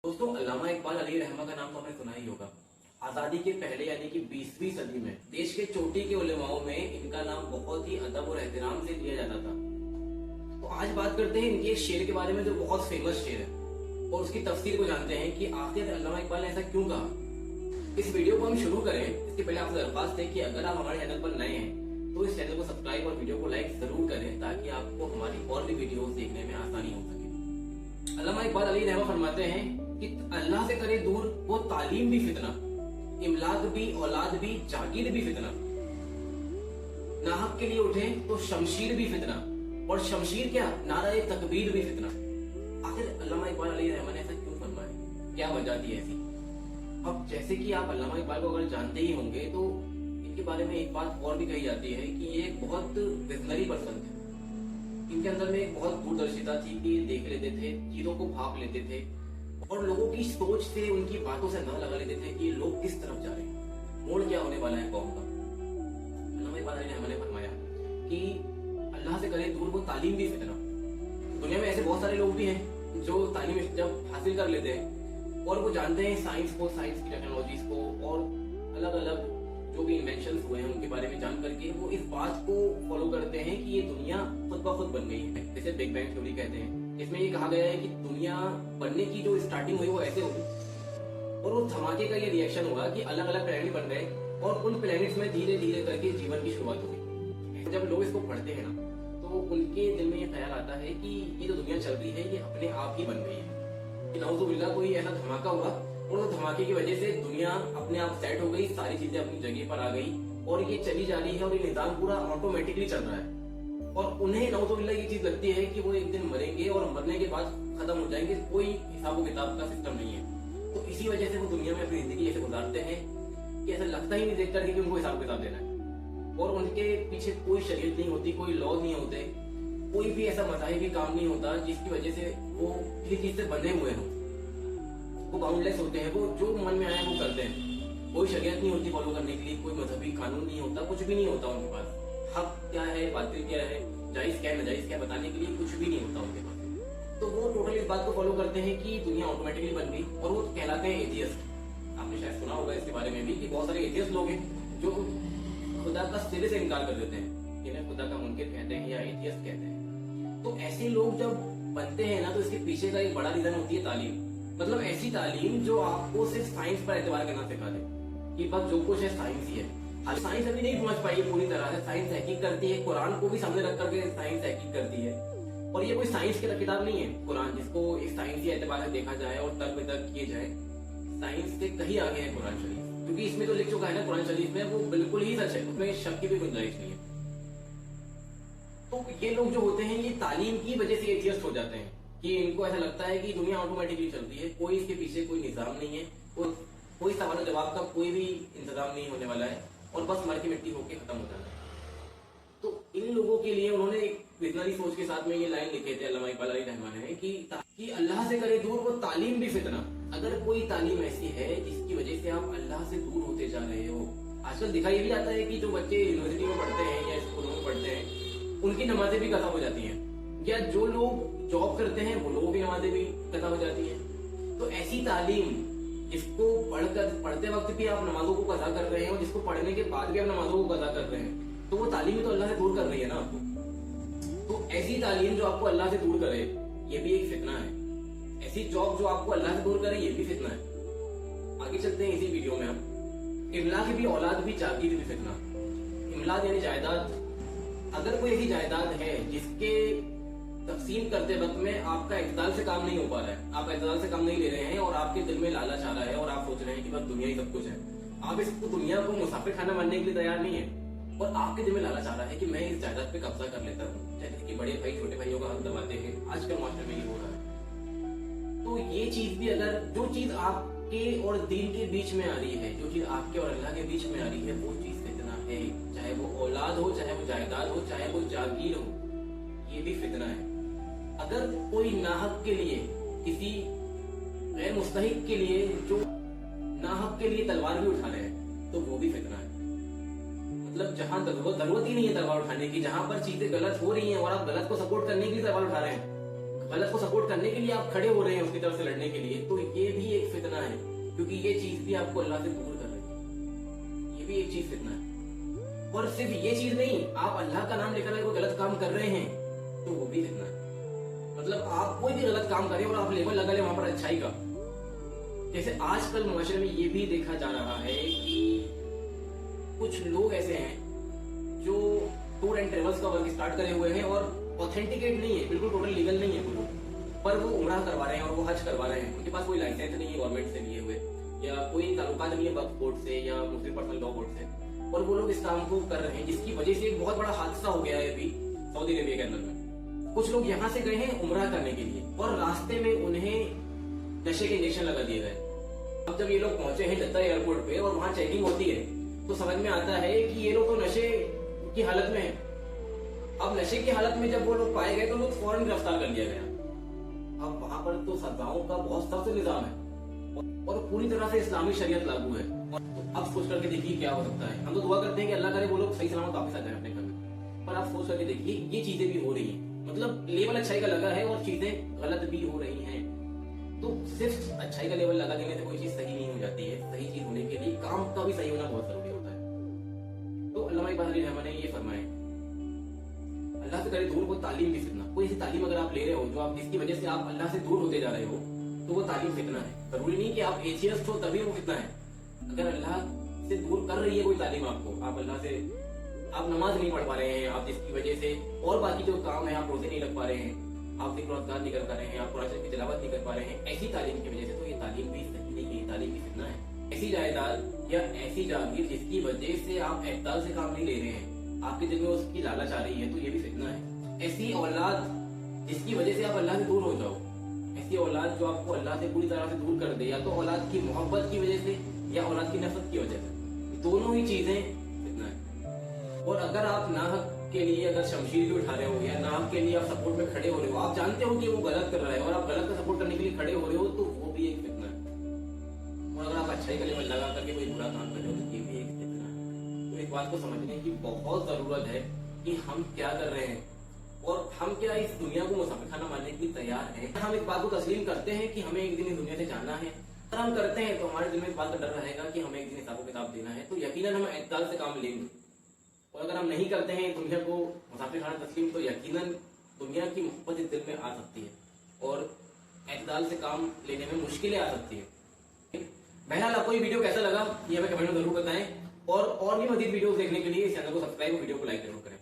दोस्तों, अल्लामा इकबाल अली रहमा का नाम तो आपने सुना ही होगा। आजादी के पहले यानी कि 20वीं सदी में देश के चोटी के उलेमाओं में इनका नाम बहुत ही अदब और एहतराम से लिया जाता था। तो आज बात करते हैं इनके एक शेर के बारे में जो बहुत फेमस शेर है और उसकी तफसीर को जानते हैं कि आखिर अल्लामा इकबाल ने ऐसा क्यों कहा। इस वीडियो को हम शुरू करें इसके पहले आपसे दरख्वास्त है कि अगर आप हमारे चैनल पर नए हैं तो इस चैनल को सब्सक्राइब और वीडियो को लाइक जरूर करें ताकि आपको हमारी और भी वीडियोस देखने में आसानी हो सके। अल्लामा इकबाल अली रहमा फरमाते हैं कि अल्लाह से करे दूर वो तालीम भी फितना, इमलाक भी, औलाद भी, जागीर भी फितना। नाहक के लिए उठे तो शमशीर भी फितना, और शमशीर क्या, नारा तकबीर भी फितना। आखिर अल्लामा इकबाल अली रहमान ने ऐसा क्यों फरमाया, क्या वजह थी ऐसी। अब जैसे कि आप अल्लामा इकबाल को अगर जानते ही होंगे तो इनके बारे में एक बात और भी कही जाती है कि ये एक बहुत विजनरी पर्सन थे। इनके अंदर में एक बहुत दूरदर्शिता थी कि देख लेते थे, चीजों को भाप लेते थे और लोगों की सोच से, उनकी बातों से अंदाजा लगा लेते थे कि लोग किस तरफ जा रहे हैं, मोड़ क्या होने वाला है कौम का। अल्लामा इकबाल अली रहमान ने फरमाया कि अल्लाह से करे दूर वो तालीम भी फितना। दुनिया में ऐसे बहुत सारे लोग भी हैं जो तालीम जब हासिल कर लेते हैं और वो जानते हैं साइंस को, साइंस की टेक्नोलॉजीज को और अलग अलग जो भी इन्वेंशन हुए हैं उनके बारे में जान करके वो इस बात को फॉलो करते हैं कि ये दुनिया खुद ब खुद बन गई है। जैसे बिग बैंग थ्योरी कहते हैं, इसमें ये कहा गया है कि दुनिया बनने की जो स्टार्टिंग हुई वो ऐसे होगी और वो धमाके का ये रिएक्शन हुआ कि अलग अलग प्लैनेट बन गए और उन प्लैनेट्स में धीरे धीरे करके जीवन की शुरुआत हुई। जब लोग इसको पढ़ते हैं ना तो उनके दिल में ये ख्याल आता है कि ये जो दुनिया चल रही है ये अपने आप ही बन गई है। नाउज़ुबिल्लाह कोई ऐसा धमाका हुआ और उस धमाके की वजह से दुनिया अपने आप सेट हो गई, सारी चीजें अपनी जगह पर आ गई और ये चली जा रही है और ये निजाम पूरा ऑटोमेटिकली चल रहा है। और उन्हें नाउज़ुबिल्लाह ये चीज लगती है कि वो एक दिन मरेंगे और मरने के बाद खत्म हो जाएंगे, कोई हिसाब किताब का सिस्टम नहीं है। तो इसी वजह से वो दुनिया में अपनी जिंदगी ऐसे गुजारते हैं कि ऐसा लगता ही नहीं देख करके कि उनको हिसाब किताब देना है और उनके पीछे कोई शरीयत नहीं होती, कोई लॉ नहीं होते, कोई भी ऐसा मज़ाहिबी काम नहीं होता जिसकी वजह से वो किसी चीज से बंधे हुए हों। वो बाउंडलेस होते हैं, वो जो मन में आया वो करते हैं। कोई शरीयत नहीं होती फॉलो करने के लिए, कोई मजहबी कानून नहीं होता, कुछ भी नहीं होता उनके पास। हक क्या है, बातिल क्या है, जायज क्या है, नाजायज क्या है बताने के लिए कुछ भी नहीं होता उनके पास। तो वो टोटली इस बात को फॉलो करते हैं कि दुनिया ऑटोमेटिकली बन गई और वो कहलाते हैं एथियस्ट। आपने शायद सुना होगा इसके बारे में भी कि बहुत सारे एथियस्ट लोग हैं जो खुदा का सिरे से इनकार कर देते हैं, जिन्हें खुदा का मुनकिर कहते हैं या एथियस्ट कहते हैं। तो ऐसे लोग जब बनते हैं ना तो इसके पीछे का एक बड़ा रीजन होती है तालीम। मतलब ऐसी तालीम जो आपको सिर्फ साइंस पर एतबार करना सिखा दे कि बस जो कुछ है साइंस ही है। हालांकि साइंस अभी नहीं समझ पाई है पूरी तरह से, साइंस तहकीक करती है, कुरान को भी सामने रख करके साइंस तहकीक करती है। और ये कोई साइंस की किताब नहीं है कुरान जिसको एक साइंसी एतबार से देखा जाए और तर्क वितर्क किए जाए। साइंस से कहीं आगे है कुरान शरीफ, क्योंकि इसमें तो लिख चुका है ना कुरान शरीफ में, वो बिल्कुल ही सच है, उसमें शक की भी गुंजाइश नहीं है। तो ये लोग जो होते हैं ये तालीम की वजह से एथियस्ट हो जाते हैं कि इनको ऐसा लगता है कि दुनिया ऑटोमेटिकली चलती है, कोई इसके पीछे कोई निजाम नहीं है, कोई सवाल जवाब का कोई भी इंतजाम नहीं होने वाला है और बस मर की मिट्टी होके खत्म हो जाना है। तो इन लोगों के लिए उन्होंने एक विजनरी सोच के साथ में ये लाइन लिखे थे अल्लामा इकबाल अली रहमान ने कि अल्लाह से करे दूर वो तालीम भी फितना। अगर कोई तालीम ऐसी है जिसकी वजह से आप अल्लाह से दूर होते जा रहे हो, आजकल दिखाई भी जाता है कि जो बच्चे यूनिवर्सिटी में पढ़ते हैं या स्कूलों में पढ़ते हैं उनकी नमाजें भी कज़ा हो जाती हैं, या जो लोग जॉब करते हैं वो लोगों की नमाजें भी कज़ा हो जाती हैं। तो ऐसी तालीम जिसको पढ़ते वक्त भी आप नमाजों को कज़ा कर रहे हैं और जिसको पढ़ने के बाद भी आप नमाजों को कज़ा कर रहे हैं, तो वो तालीम तो अल्लाह से दूर कर रही है ना आपको। तो ऐसी तालीम जो आपको अल्लाह से दूर करे ये भी एक फितना है। ऐसी जॉब जो आपको अल्लाह से दूर करे ये भी फितना है। आगे चलते हैं इसी वीडियो में हम। इमलाक भी, औलाद भी, जागीर भी फितना। इमलाक यानी जायदाद। अगर कोई ऐसी जायदाद है जिसके तकसीम करते वक्त में आपका इत्ताल से काम नहीं हो पा रहा है, आप इत्ताल से काम नहीं ले रहे हैं और आपके दिल में लालच आ रहा है और आप सोच रहे हैं कि बस दुनिया ही सब कुछ है, आप इसको दुनिया को मुसाफिर खाना मानने के लिए तैयार नहीं है और आपके दिल में लालच आ रहा है कि मैं इस जायदाद पे कब्जा कर लेता हूँ, जैसे कि बड़े भाई छोटे भाइयों का हक दबाते हैं, आजकल मास्टर में ये हो रहा है। तो ये चीज भी, अगर जो चीज आपके और दीन के बीच में आ रही है, जो चीज आपके और अल्लाह के बीच में आ रही है, वो चीज फितना है। चाहे वो औलाद हो, चाहे वो जायदाद हो, चाहे वो जागीर हो, ये भी फितना है। अगर कोई नाहक के लिए, किसी गैर मुस्तहिक के लिए जो नाहक के लिए तलवार भी उठा रहे हैं तो वो भी फितना है। मतलब जहां जरूरत ही नहीं है तलवार उठाने की, जहां पर चीजें गलत हो रही हैं और आप गलत को सपोर्ट करने के लिए तलवार उठा रहे हैं, गलत को सपोर्ट करने के लिए आप खड़े हो रहे हैं उसकी तरफ से लड़ने के लिए, तो ये भी क्योंकि ये चीज भी आपको अल्लाह से दूर कर रही है। ये भी एक चीज फितना है। और सिर्फ ये चीज नहीं, आप अल्लाह का नाम लेकर कोई गलत काम कर रहे हैं तो वो भी फितना है। मतलब आप कोई भी गलत काम करें और आप लेबल लगा ले वहां पर अच्छाई का। जैसे आजकल मुआशरे में ये भी देखा जा रहा है कि कुछ लोग ऐसे हैं जो टूर एंड ट्रेवल्स का वर्क स्टार्ट करे हुए हैं और ऑथेंटिकेट नहीं है, बिल्कुल टोटल लीगल नहीं है वो लोग, पर वो उमरा करवा रहे हैं और वो हज करवा रहे हैं। उनके पास कोई लाइसेंस नहीं है गवर्नमेंट से लिए हुए, या कोई ताल्लुकात नहीं है वक्फ बोर्ड से या मुस्लिम पर्सनल लॉ बोर्ड से, और वो लोग इस काम को कर रहे हैं, जिसकी वजह से एक बहुत बड़ा हादसा हो गया है अभी सऊदी अरेबिया के अंदर में। कुछ लोग यहाँ से गए हैं उमरा करने के लिए और रास्ते में उन्हें नशे के इंजेक्शन लगा दिए गए। अब जब ये लोग पहुंचे हैं जद्दा एयरपोर्ट पे और वहां चेकिंग होती है तो समझ में आता है कि ये लोग तो नशे की हालत में है। अब नशे की हालत में जब वो लोग पाए गए तो लोग फौरन गिरफ्तार कर लिया गया। अब वहां पर तो सजाओं का बहुत सख्त निजाम है और पूरी तरह से इस्लामी शरीयत लागू है। और अब सोच करके देखिए क्या हो सकता है। हम तो दुआ करते हैं कि अल्लाह करे वो लोग सही सलामत वापस आ जाए अपने घर में, पर आप सोच करके देखिए ये चीजें भी हो रही है। मतलब लेवल अच्छाई का लगा है और चीजें गलत भी हो रही हैं। तो सिर्फ अच्छाई का लेवल लगा देने से कोई चीज सही नहीं हो जाती है। सही चीज होने के लिए काम का भी सही होना बहुत जरूरी होता है। तो अल्लामा इकबाल अली रहमान ने ये फरमाया, अल्लाह से करे दूर वो तालीम भी फितना। कोई ऐसी तालीम अगर आप ले रहे हो जो आप जिसकी वजह से आप अल्लाह से दूर होते जा रहे हो तो वो तालीम फितना है। जरूरी नहीं कि आप एथियस्ट हो तभी वो फितना है। अगर अल्लाह से दूर कर रही है कोई तालीम आपको, आप अल्लाह से आप नमाज नहीं पढ़ पा रहे हैं, आप जिसकी वजह से और बाकी जो काम है आप रोजे नहीं रख पा रहे हैं, आप जिक्र अज़कार नहीं कर पा रहे हैं, आप कुरान की तिलावत नहीं कर पा रहे हैं, ऐसी तालीम की वजह से तो ये तालीम भी सही नहीं है, तालीम भी फितना है। ऐसी जायदाद या ऐसी जागीर जिसकी वजह से आप एहताल से काम नहीं ले रहे हैं, आपके दिल में उसकी लालच आ रही है, तो ये भी फितना है। ऐसी औलाद जिसकी वजह से आप अल्लाह से दूर हो जाओ, ऐसी औलाद जो आपको अल्लाह से पूरी तरह से दूर कर दे, या तो औलाद की मोहब्बत की वजह से या औलाद की नफरत की वजह से, दोनों ही चीजें फितना है। और अगर आप नाहक के लिए अगर शमशीर भी उठा रहे हो या नाहक के लिए आप सपोर्ट में खड़े हो रहे हो, आप जानते हो कि वो गलत कर रहा है और आप गलत का सपोर्ट करने के लिए खड़े हो रहे हो, तो वो भी एक फितना है। और अगर आप अच्छाई का लेवल लगा करके कोई बुरा काम कर रहे हो तो ये भी एक फितना है। तो इस बात को समझने की बहुत जरूरत है कि हम क्या कर रहे हैं और हम क्या इस दुनिया को मुसाफिर खाना मानने के लिए तैयार हैं। हम इस बात को तस्लीम करते हैं कि हमें एक दिन इस दुनिया से जाना है। अगर हम करते हैं तो हमारे दिल में इस बात का डर रहेगा कि हमें एक दिन हिसाब किताब देना है, तो यकीनन हम एतदाल से काम लेंगे। और अगर हम नहीं करते हैं दुनिया को मुसाफिर खाना तस्लीम, तो यकीनन दुनिया की मोहब्बत इस दिल में आ सकती है और एतदाल से काम लेने में मुश्किलें आ सकती है। बहरहाल आपको ये वीडियो कैसा लगा ये हमें कमेंट में जरूर बताएं और भी मजीद वीडियो देखने के लिए इस चैनल को सब्सक्राइब और वीडियो को लाइक जरूर करें।